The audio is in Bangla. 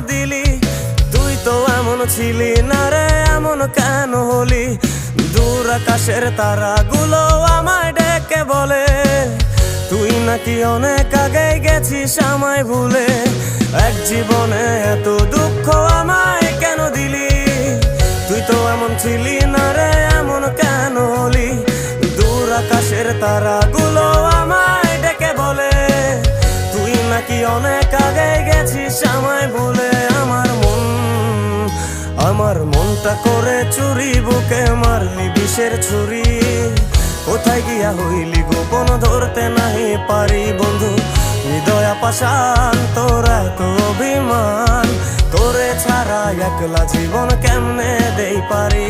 দিলি? তুই তো এমন ছিলি না রে, এমন কেন হলি? দূর আকাশের তারাগুলো আমায় ডেকে বলে তুই নাকি অনেক আগে গেছিস আমায় ভুলে। এক জীবনে এত দুঃখ আমায় কেন দিলি? তুই তো এমন ছিলি না রে, এমন কেন হলি? দূর আকাশের তারাগুলো আমায় ডেকে বলে তুই নাকি অনেক আগে গেছিস আমায় ভুলে। আমার মনটা করে চুরি, বুকে মারলি বিষের ছুরি। কোথায় গিয়া হইলি গোপন ধরতে নাহি পারি বন্ধু। হৃদয় পাষাণ তোর এত অভিমান, তোরে ছাড়া একলা জীবন কেমনে দেই পারি?